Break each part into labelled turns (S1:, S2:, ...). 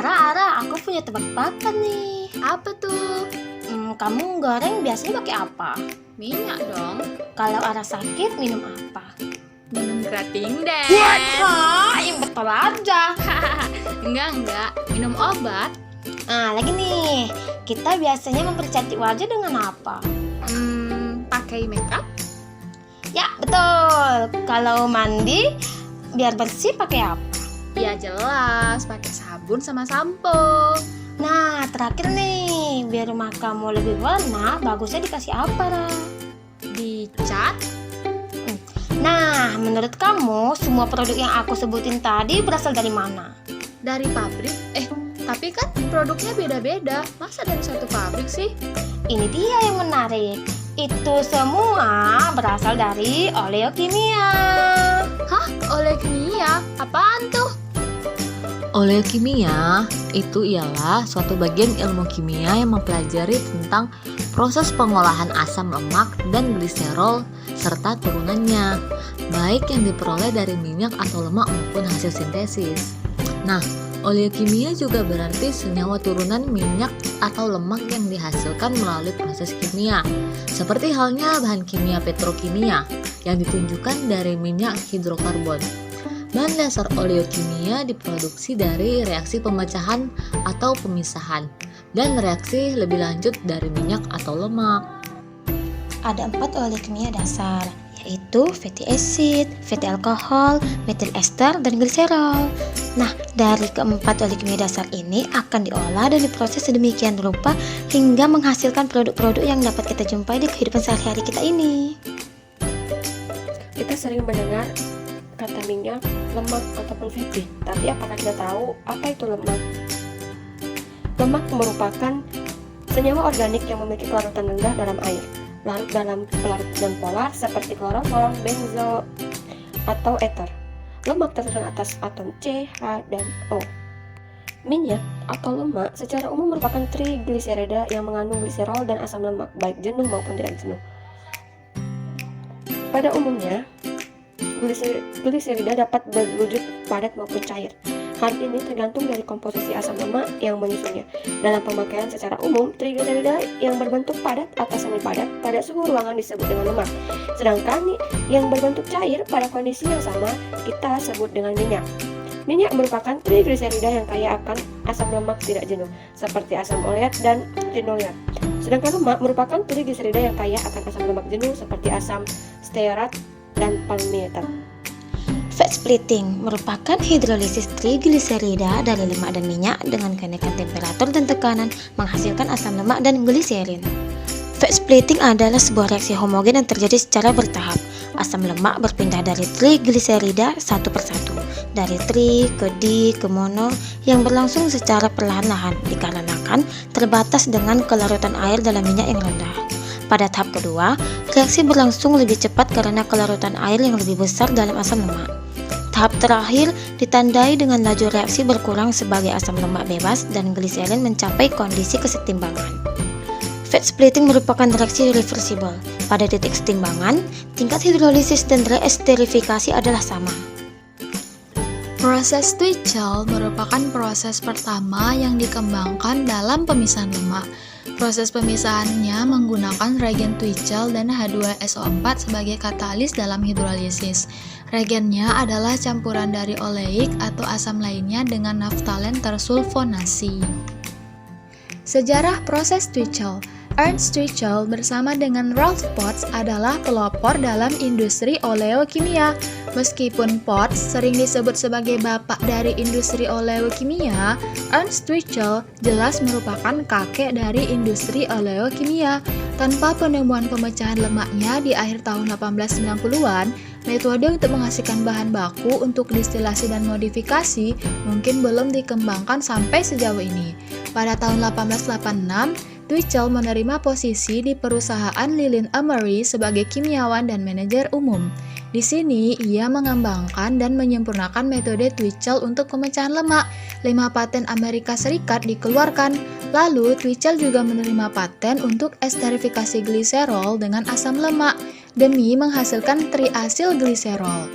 S1: Aku punya tebak-tebakan nih.
S2: Apa tuh?
S1: Kamu goreng biasanya pakai apa?
S2: Minyak dong.
S1: Kalau Ara sakit, minum apa?
S2: Minum kerating deh.
S1: Hah, yang betul aja.
S2: Enggak. Minum obat.
S1: Lagi nih, kita biasanya mempercantik wajah dengan apa?
S2: Pakai makeup?
S1: Ya, betul. Kalau mandi, biar bersih pakai apa?
S2: Ya jelas, pakai sabun sama sampo.
S1: Nah, terakhir nih, biar rumah kamu lebih warna, bagusnya dikasih apa, Ra?
S2: Dicat?
S1: Nah, menurut kamu, semua produk yang aku sebutin tadi berasal dari mana?
S2: Dari pabrik? Tapi kan produknya beda-beda. Masa dari satu pabrik sih?
S1: Ini dia yang menarik. Itu semua berasal dari oleokimia.
S2: Hah? Oleokimia? Apaan tuh?
S3: Oleokimia itu ialah suatu bagian ilmu kimia yang mempelajari tentang proses pengolahan asam lemak dan gliserol serta turunannya, baik yang diperoleh dari minyak atau lemak maupun hasil sintesis. Nah, oleokimia juga berarti senyawa turunan minyak atau lemak yang dihasilkan melalui proses kimia, seperti halnya bahan kimia petrokimia yang ditunjukkan dari minyak hidrokarbon. Bahan dasar oleokimia diproduksi dari reaksi pemecahan atau pemisahan dan reaksi lebih lanjut dari minyak atau lemak.
S1: Ada 4 oleokimia dasar, yaitu fatty acid, fatty alcohol, methyl ester, dan gliserol. Nah, dari keempat oleokimia dasar ini akan diolah dan diproses sedemikian rupa hingga menghasilkan produk-produk yang dapat kita jumpai di kehidupan sehari-hari kita ini.
S4: Kita sering mendengar kata minyak, lemak, ataupun fatty. Tapi apakah kita tahu apa itu lemak? Lemak merupakan senyawa organik yang memiliki kelarutan rendah dalam air, larut dalam pelarutan polar seperti kloroform, benzo, atau ether. Lemak tersusun atas atom C, H, dan O. Minyak atau lemak secara umum merupakan trigliserida yang mengandung gliserol dan asam lemak, baik jenuh maupun tidak jenuh. Pada umumnya, gliserida dapat berwujud padat maupun cair. Hal ini tergantung dari komposisi asam lemak yang menyusunnya. Dalam pemakaian secara umum, trigliserida yang berbentuk padat atau semi padat pada suhu ruangan disebut dengan lemak. Sedangkan yang berbentuk cair pada kondisi yang sama kita sebut dengan minyak. Minyak merupakan trigliserida yang kaya akan asam lemak tidak jenuh, seperti asam oleat dan linoleat. Sedangkan lemak merupakan trigliserida yang kaya akan asam lemak jenuh, seperti asam stearat dan palmitate.
S1: Fat splitting merupakan hidrolisis trigliserida dari lemak dan minyak dengan kenaikan temperatur dan tekanan menghasilkan asam lemak dan gliserin. Fat splitting adalah sebuah reaksi homogen yang terjadi secara bertahap. Asam lemak berpindah dari trigliserida satu persatu, dari tri ke di ke mono yang berlangsung secara perlahan-lahan dikarenakan terbatas dengan kelarutan air dalam minyak yang rendah. Pada tahap kedua, reaksi berlangsung lebih cepat karena kelarutan air yang lebih besar dalam asam lemak. Tahap terakhir ditandai dengan laju reaksi berkurang sebagai asam lemak bebas dan gliserin mencapai kondisi kesetimbangan. Fat splitting merupakan reaksi reversibel. Pada titik kesetimbangan, tingkat hidrolisis dan reesterifikasi adalah sama.
S5: Proses Twitchell merupakan proses pertama yang dikembangkan dalam pemisahan lemak. Proses pemisahannya menggunakan reagen Twitchell dan H2SO4 sebagai katalis dalam hidrolisis. Reagennya adalah campuran dari oleik atau asam lainnya dengan naftalen tersulfonasi. Sejarah proses Twitchell. Ernst Twitchell bersama dengan Ralph Potts adalah pelopor dalam industri oleokimia. Meskipun Potts sering disebut sebagai bapak dari industri oleokimia, Ernst Twitchell jelas merupakan kakek dari industri oleokimia. Tanpa penemuan pemecahan lemaknya di akhir tahun 1890-an, metode untuk menghasilkan bahan baku untuk distilasi dan modifikasi mungkin belum dikembangkan sampai sejauh ini. Pada tahun 1886, Twitchell menerima posisi di perusahaan Lilin Emery sebagai kimiawan dan manajer umum. Di sini, ia mengembangkan dan menyempurnakan metode Twitchell untuk pemecahan lemak. 5 paten Amerika Serikat dikeluarkan. Lalu, Twitchell juga menerima paten untuk esterifikasi gliserol dengan asam lemak demi menghasilkan triasil gliserol.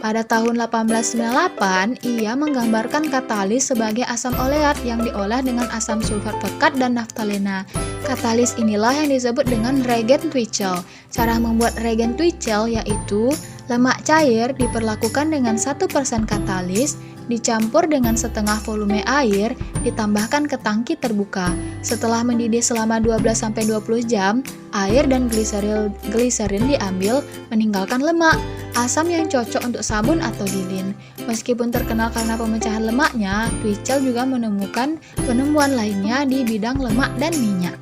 S5: Pada tahun 1898, ia menggambarkan katalis sebagai asam oleat yang diolah dengan asam sulfat pekat dan naftalena. Katalis inilah yang disebut dengan reagen Twichell. Cara membuat reagen Twichell yaitu lemak cair diperlakukan dengan 1% katalis, dicampur dengan setengah volume air, ditambahkan ke tangki terbuka. Setelah mendidih selama 12-20 jam, air dan gliserin diambil, meninggalkan lemak, asam yang cocok untuk sabun atau lilin. Meskipun terkenal karena pemecahan lemaknya, Twichell juga menemukan penemuan lainnya di bidang lemak dan minyak.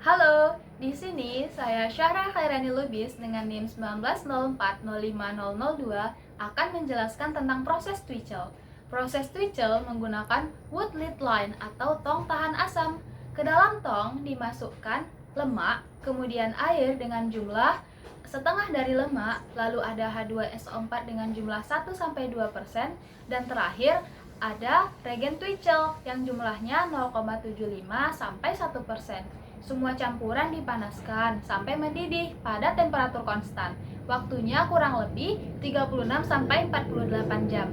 S2: Halo, di sini saya Syahra Khairani Lubis dengan NIM 1904050002 akan menjelaskan tentang proses Twichell. Proses Twichell menggunakan wood lead line atau tong tahan asam. Ke dalam tong dimasukkan lemak, kemudian air dengan jumlah setengah dari lemak, lalu ada H2SO4 dengan jumlah 1-2%, dan terakhir ada reagen Twichell yang jumlahnya 0,75-1%. Semua campuran dipanaskan sampai mendidih pada temperatur konstan. Waktunya kurang lebih 36-48 jam.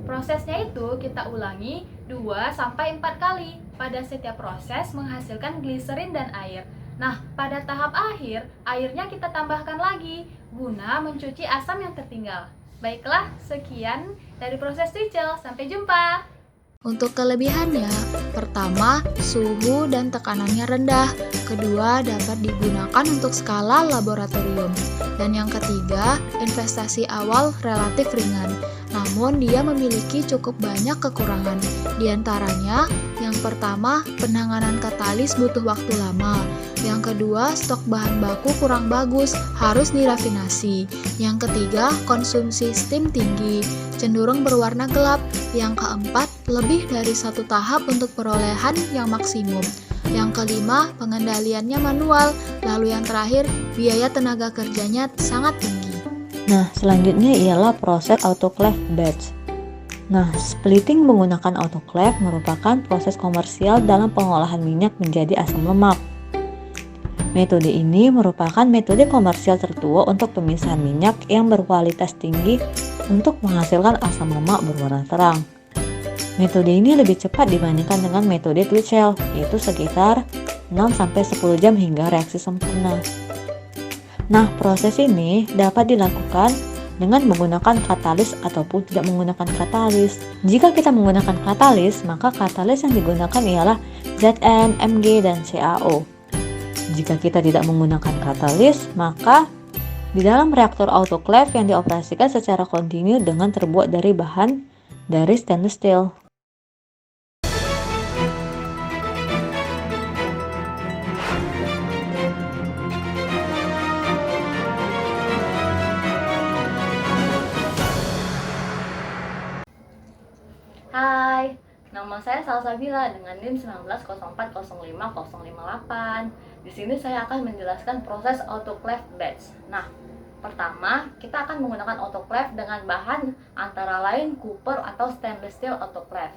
S2: Prosesnya itu kita ulangi 2-4 kali. Pada setiap proses menghasilkan gliserin dan air. Nah, pada tahap akhir, airnya kita tambahkan lagi guna mencuci asam yang tertinggal. Baiklah, sekian dari proses Twichell. Sampai jumpa.
S5: Untuk kelebihannya, pertama, suhu dan tekanannya rendah. Kedua, dapat digunakan untuk skala laboratorium. Dan yang ketiga, investasi awal relatif ringan. Namun, dia memiliki cukup banyak kekurangan. Di antaranya, yang pertama, penanganan katalis butuh waktu lama. Yang kedua, stok bahan baku kurang bagus, harus dirafinasi. Yang ketiga, konsumsi steam tinggi, cenderung berwarna gelap. Yang keempat, lebih dari satu tahap untuk perolehan yang maksimum. Yang kelima, pengendaliannya manual. Lalu yang terakhir, biaya tenaga kerjanya sangat tinggi.
S3: Nah, selanjutnya ialah proses autoclave batch. Nah, splitting menggunakan autoclave merupakan proses komersial dalam pengolahan minyak menjadi asam lemak. Metode ini merupakan metode komersial tertua untuk pemisahan minyak yang berkualitas tinggi untuk menghasilkan asam lemak berwarna terang. Metode ini lebih cepat dibandingkan dengan metode Twichell, yaitu sekitar 6-10 jam hingga reaksi sempurna. Nah, proses ini dapat dilakukan dengan menggunakan katalis ataupun tidak menggunakan katalis. Jika kita menggunakan katalis, maka katalis yang digunakan ialah Zn, Mg, dan CaO. Jika kita tidak menggunakan katalis, maka di dalam reaktor autoclave yang dioperasikan secara kontinu dengan terbuat dari bahan dari stainless steel.
S6: Hai, nama saya Salsabila dengan NIM 1904050058. Di sini saya akan menjelaskan proses autoclave batch. Nah, pertama kita akan menggunakan autoclave dengan bahan antara lain copper atau stainless steel autoclave.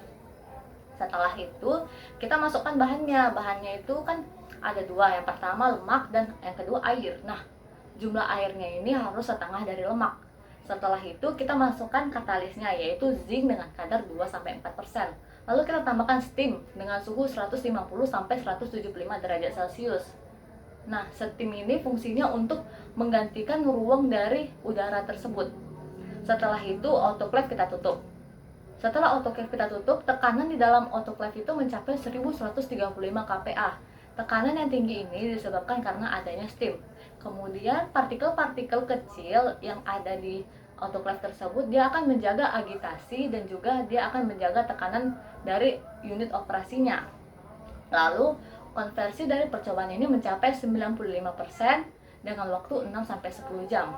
S6: Setelah itu kita masukkan bahannya. Bahannya itu kan ada dua, yang pertama lemak dan yang kedua air. Nah, jumlah airnya ini harus setengah dari lemak. Setelah itu kita masukkan katalisnya, yaitu zinc dengan kadar 2-4%. Lalu kita tambahkan steam dengan suhu 150-175 derajat Celcius. Nah, steam ini fungsinya untuk menggantikan ruang dari udara tersebut. Setelah itu autoclave kita tutup. Setelah autoclave kita tutup, tekanan di dalam autoclave itu mencapai 1135 kPa. Tekanan yang tinggi ini disebabkan karena adanya steam. Kemudian partikel-partikel kecil yang ada di autoclave tersebut, dia akan menjaga agitasi dan juga dia akan menjaga tekanan dari unit operasinya. Lalu konversi dari percobaan ini mencapai 95% dengan waktu 6-10 jam.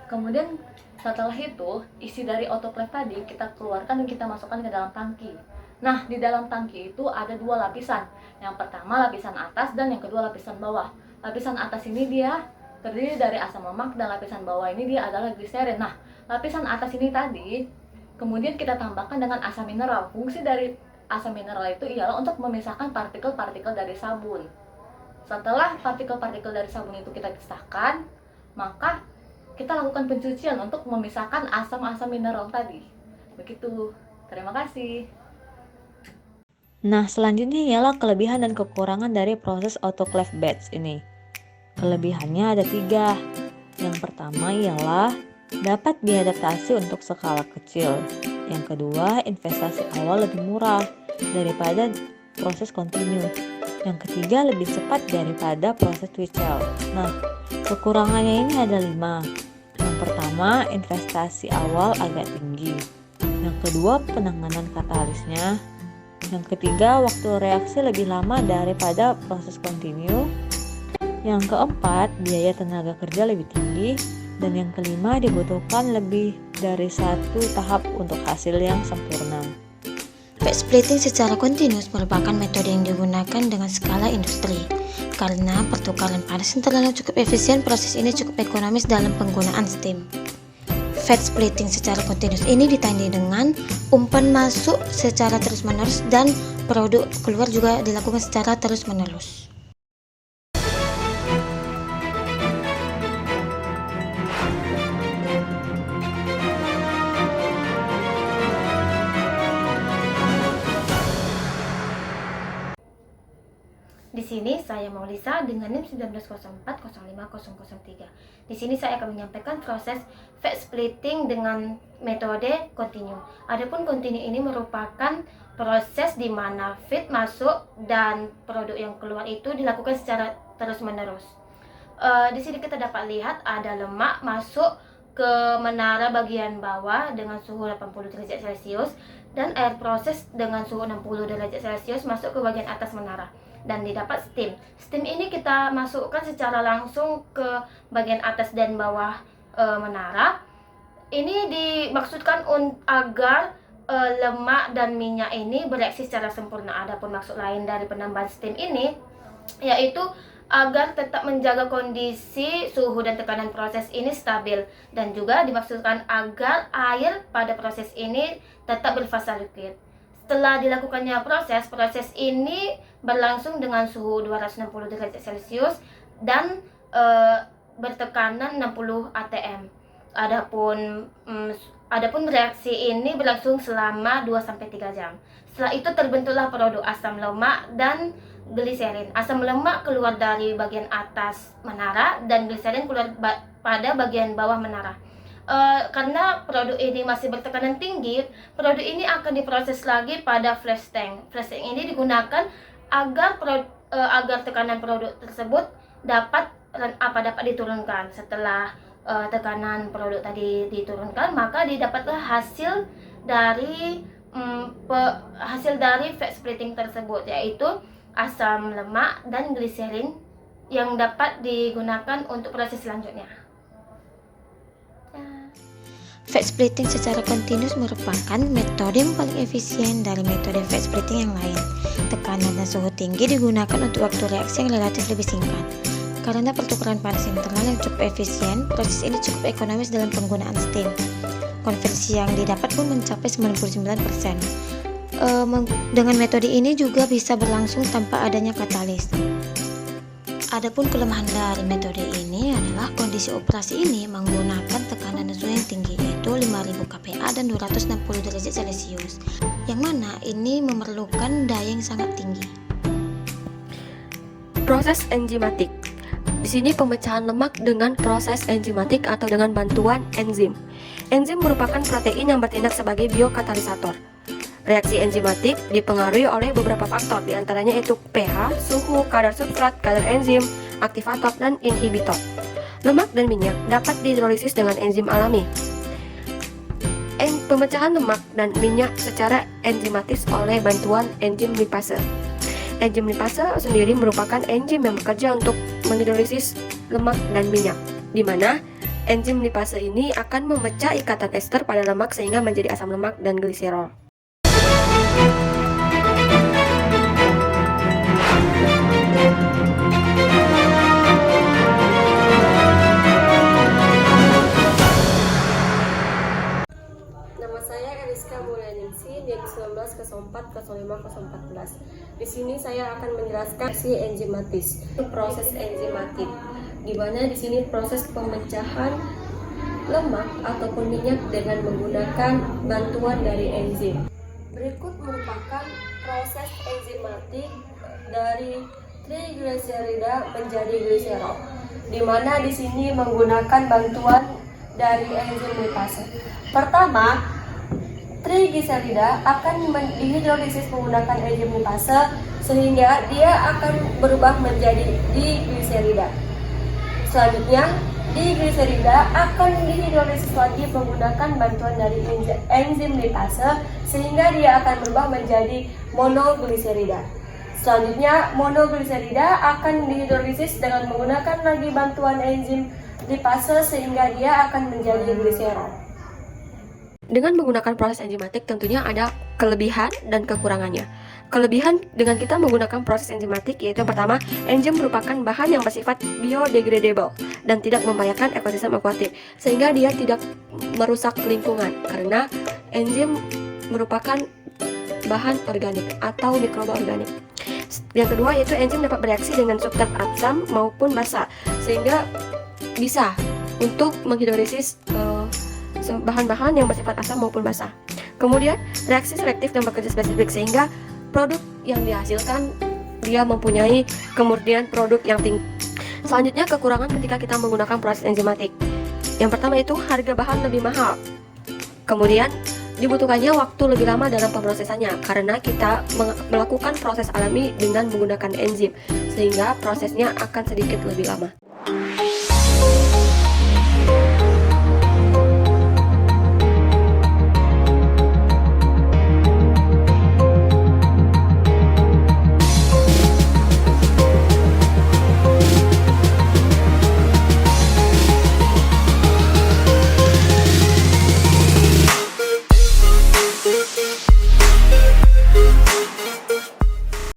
S6: Kemudian setelah itu, isi dari autoclave tadi kita keluarkan dan kita masukkan ke dalam tangki. Nah, di dalam tangki itu ada dua lapisan. Yang pertama lapisan atas dan yang kedua lapisan bawah. Lapisan atas ini dia terdiri dari asam lemak dan lapisan bawah ini dia adalah gliserin. Nah, lapisan atas ini tadi kemudian kita tambahkan dengan asam mineral. Fungsi dari asam mineral itu ialah untuk memisahkan partikel-partikel dari sabun. Setelah partikel-partikel dari sabun itu kita pisahkan, maka kita lakukan pencucian untuk memisahkan asam-asam mineral tadi. Begitu. Terima kasih.
S3: Nah, selanjutnya ialah kelebihan dan kekurangan dari proses autoclave batch ini. Kelebihannya ada 3. Yang pertama ialah dapat diadaptasi untuk skala kecil. Yang kedua, investasi awal lebih murah daripada proses kontinu. Yang ketiga, lebih cepat daripada proses Twichell. Nah, kekurangannya ini ada 5. Yang pertama, investasi awal agak tinggi. Yang kedua, penanganan katalisnya. Yang ketiga, waktu reaksi lebih lama daripada proses kontinu. Yang keempat, biaya tenaga kerja lebih tinggi. Dan yang kelima, dibutuhkan lebih dari 1 tahap untuk hasil yang sempurna.
S1: Batch splitting secara kontinus merupakan metode yang digunakan dengan skala industri. Karena pertukaran panas yang terlalu cukup efisien, proses ini cukup ekonomis dalam penggunaan steam. Batch splitting secara kontinus ini ditandai dengan umpan masuk secara terus-menerus dan produk keluar juga dilakukan secara terus-menerus. Di sini saya Maulisa dengan NIM 1904050003. Di sini saya akan menyampaikan proses batch splitting dengan metode kontinu. Adapun kontinu ini merupakan proses di mana feed masuk dan produk yang keluar itu dilakukan secara terus-menerus. Di sini kita dapat lihat ada lemak masuk ke menara bagian bawah dengan suhu 80 derajat Celcius dan air proses dengan suhu 60 derajat Celcius masuk ke bagian atas menara dan didapat steam. Steam ini kita masukkan secara langsung ke bagian atas dan bawah menara. Ini dimaksudkan agar lemak dan minyak ini bereaksi secara sempurna. Adapun maksud lain dari penambahan steam ini yaitu agar tetap menjaga kondisi suhu dan tekanan proses ini stabil, dan juga dimaksudkan agar air pada proses ini tetap berfasa liquid. Setelah dilakukannya proses ini berlangsung dengan suhu 260 derajat Celcius dan bertekanan 60 atm. Adapun reaksi ini berlangsung selama 2-3 jam. Setelah itu terbentuklah produk asam lemak dan gliserin. Asam lemak keluar dari bagian atas menara dan gliserin keluar pada bagian bawah menara. Karena produk ini masih bertekanan tinggi, produk ini akan diproses lagi pada flash tank. Flash tank ini digunakan agar tekanan produk tersebut dapat diturunkan. Setelah tekanan produk tadi diturunkan, maka didapatlah hasil dari batch splitting tersebut, yaitu asam lemak dan gliserin yang dapat digunakan untuk proses selanjutnya. Batch splitting secara kontinus merupakan metode yang paling efisien dari metode batch splitting yang lain. Tekanan dan suhu tinggi digunakan untuk waktu reaksi yang relatif lebih singkat. Karena pertukaran panas internal yang cukup efisien, proses ini cukup ekonomis dalam penggunaan steam. Konversi yang didapat pun mencapai 99%. Dengan metode ini juga bisa berlangsung tanpa adanya katalis. Adapun kelemahan dari metode ini adalah kondisi operasi ini menggunakan tekanan dan suhu yang tinggi, yaitu 5000 kPa dan 260 derajat Celcius, yang mana ini memerlukan daya yang sangat tinggi.
S4: Proses enzimatik. Di sini pemecahan lemak dengan proses enzimatik atau dengan bantuan enzim. Enzim merupakan protein yang bertindak sebagai biokatalisator. Reaksi enzimatik dipengaruhi oleh beberapa faktor, diantaranya yaitu pH, suhu, kadar substrat, kadar enzim, aktivator, dan inhibitor. Lemak dan minyak dapat dihidrolisis dengan enzim alami. Pemecahan lemak dan minyak secara enzimatis oleh bantuan enzim lipase. Enzim lipase sendiri merupakan enzim yang bekerja untuk menghidrolisis lemak dan minyak, di mana enzim lipase ini akan memecah ikatan ester pada lemak sehingga menjadi asam lemak dan gliserol.
S7: Nama saya Elis
S4: 040514. Di sini saya akan menjelaskan reaksi enzimatis, proses enzimatik, di mana di sini proses pemecahan lemak ataupun minyak dengan menggunakan bantuan dari enzim. Berikut merupakan proses enzimatik dari trigliserida menjadi gliserol, di mana di sini menggunakan bantuan dari enzim lipase. Pertama, trigliserida akan dihidrolisis menggunakan enzim lipase sehingga dia akan berubah menjadi digliserida. Selanjutnya, digliserida akan dihidrolisis lagi menggunakan bantuan dari enzim lipase sehingga dia akan berubah menjadi monogliserida. Selanjutnya, monogliserida akan dihidrolisis dengan menggunakan lagi bantuan enzim lipase sehingga dia akan menjadi gliserol. Dengan menggunakan proses enzimatik tentunya ada kelebihan dan kekurangannya. Kelebihan dengan kita menggunakan proses enzimatik yaitu yang pertama, enzim merupakan bahan yang bersifat biodegradable dan tidak membahayakan ekosistem akuatik, sehingga dia tidak merusak lingkungan karena enzim merupakan bahan organik atau mikroba organik. Yang kedua yaitu enzim dapat bereaksi dengan substrat asam maupun basa sehingga bisa untuk menghidrolisis bahan-bahan yang bersifat asam maupun basa. Kemudian reaksi selektif dan bekerja spesifik sehingga produk yang dihasilkan dia mempunyai kemurnian produk yang tinggi. Selanjutnya kekurangan ketika kita menggunakan proses enzimatik. Yang pertama itu harga bahan lebih mahal. Kemudian dibutuhkannya waktu lebih lama dalam pemrosesannya karena kita melakukan proses alami dengan menggunakan enzim sehingga prosesnya akan sedikit lebih lama.
S7: Thank you.